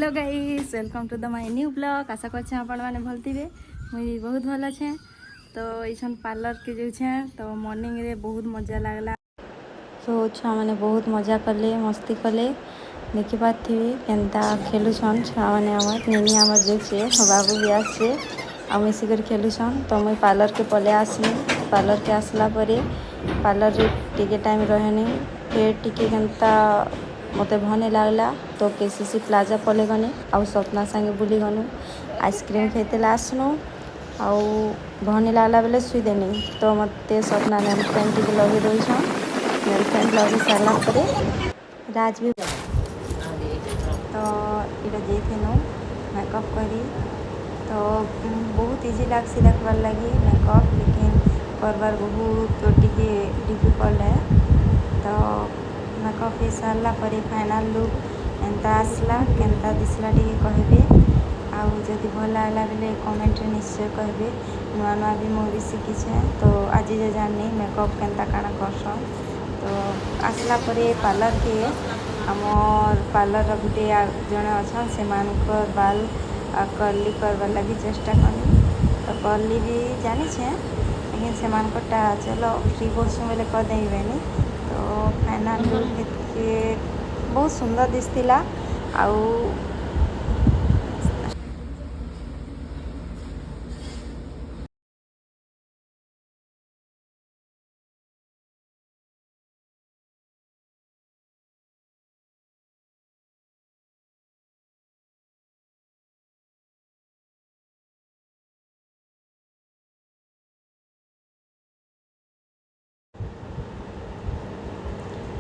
Hello guys, welcome to the my new blog. आशा करछे आपण माने भल थिबे। मुई बहुत भल अच्छे। तो इसन पार्लर के जाऊे तो मॉर्निंग रे बहुत मजा लागला। तो छुआ मैंने बहुत मजा कले, मस्ती कले। देखि पार्थिबे केनता खेलुछन छुआ मैंने। आमर निनी आमर जाऊे, बाबू भी आसे आ मिसिकर खेलुछन। तो मुई पार्लर के पले आसनी। पार्लर के आसला परे पार्लर रे टिके टाइम रहेनी। फिर टिके केनता मते भने लागला तो केसीसी प्लाजा पले गने आउ सपना संगे बुली गनु। आइसक्रीम खेते आसनु आउ भने लागला बेले सुई देनी। तो मते सपना नेल पेंट टिके लगे दउछन। नेल पेंट लगे सारा परे राज भी तो इटा जेथेनु मेकअप करी। तो बहुत इजी लागसी देखबार लगी मेकअप, लेकिन करबार बहुत टिके डिफिकल्ट है। तो मेकअप हो सारा परे फाइनल लुक एंता आसला। केनता दिसला टिके कहबे। आउ जदि भल लागला बेले कमेंट रे निश्चय कहबे। नुआ नुआ भी मु भी शिखीछे। तो आज जे जानी मेकअप केनता काना करसन। तो आसला परे पार्लर के आमर पार्लर गुटे जड़े अच्छा से मानकर बाल कर्ली करवार लगी चेष्टा कनी। तो कर्ली भी जानी छे, लेकिन से मानकटा चलो फ्री बसु बेले कर देबेनी। तो फाइनल लुक के बहुत सुंदर दिसतिला। आउ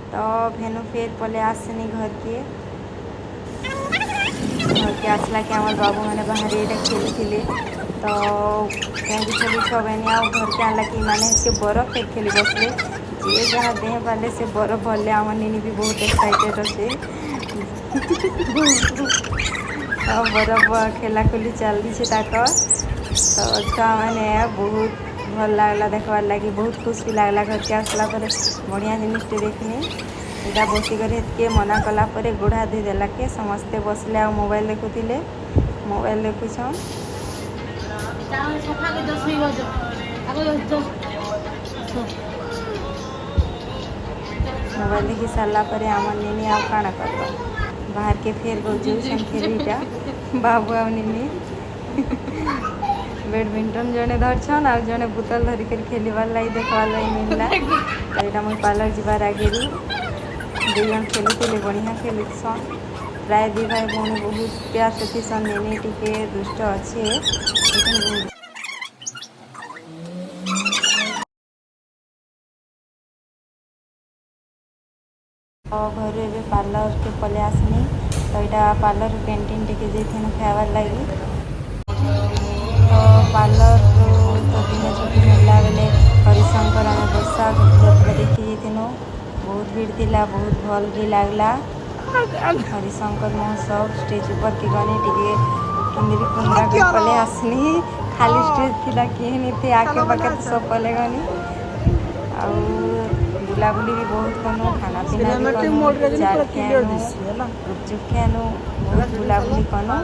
तो भेनु फिर पले आसनी घर के आसला कि आमर बाबू मैंने बाहर ये खेली। तो कहीं खेली छबेनी आ घर के आला कि माने के बरफ फिर खेली बसले जे जहाँ देह पाले से बरफ भरले। आम निनी भी बहुत एक्साइटेड अच्छे। तो बरफ खेला खुली चलती है। तो छुआ मैंने बहुत भल लागला देखबार लगी, बहुत खुश भी लागला। घर के आसला पर बढ़िया जिनिसटे देखनी। इटा बसिकर के मना कला परे गोड़ा धोई देला के समस्ते बसले आ मोबाइल देखुले। मोबाइल देखुछन। मोबाइल देखी सारा पर आमर निनी आ काना करबा बाहर के फेर जाऊन खेलीटा। बाबू आ निनी बैडमिंटन जड़े धरछन आ जड़े बोतल धरिकर खेलबार लगी देखबार लगी मिलला। तो यहाँ मुझे पार्लर जीवार आगे दुई जन खेलुले, बढ़िया खेलुसन। प्राय दी भाई भौणी बहुत प्यार से थीसन। निनी टिके दुष्ट अच्छे, लेकिन घर ए पार्लर के पले आसनी। तो यहाँ पार्लर कैंटीन टिके जाइए खाइबार लगी। तो पार्लर तो दिन छुट्टी मिलला बेले हरिशंकर आम बैसाख यात्रा देखी जाइनु। बहुत भीड़ थिला, बहुत भल भी लागला। हरिशंकर महोत्सव स्टेज ऊपर की गनी टिके किंदरी कुंदरा के पले आसनी। खाली स्टेज थिला केही नहीं थे, आके पाके सब पले गनी। आउ बुलाबुली भी बहुत कनु, खाना पीना भी कनु, चाट खेनु, गुपचुप खेनु, बहुत बुलाबुली कनु।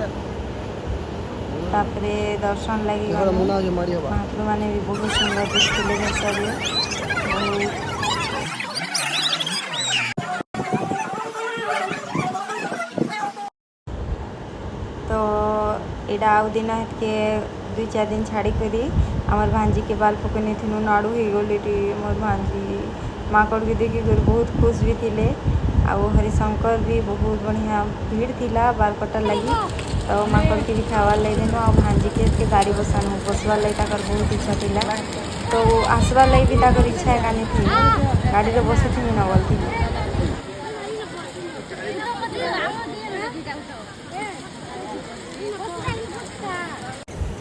तापरे दर्शन लगी महाप्रभु माने भी बहुत सुंदर दिखते सब। तो यहाँ आउ दिन के 2-4 दिन छाड़ी करी आमर भांजी के बाल पकनी थी नाड़ू हो गली। मोर भांजी माकड़ के देखी बहुत खुश भी थिले। आउ हरिशंकर भी बहुत बढ़िया भीड़ थिला बाल कटार लगी। तो माकड़ के भी खावार लगी देनु। आ भांजी के गाड़ी बसवार लगी ताकर बहुत इच्छा थिला। तो आसबार लगी भी ताकर इच्छा एकानी थी, गाड़ी रे बसे थी न बोल थी।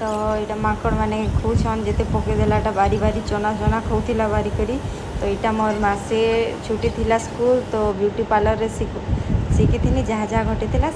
तो यहाँ माकड़ मैंने खुशन जिते पकई देलाटा बारी बारी चना चना खाऊला बारी करी। तो यहाँ मोर मासे छुट्टी थिला स्कूल। तो ब्यूटी पार्लर रे शिखी थी जहाँ जहाँ घटी थिला।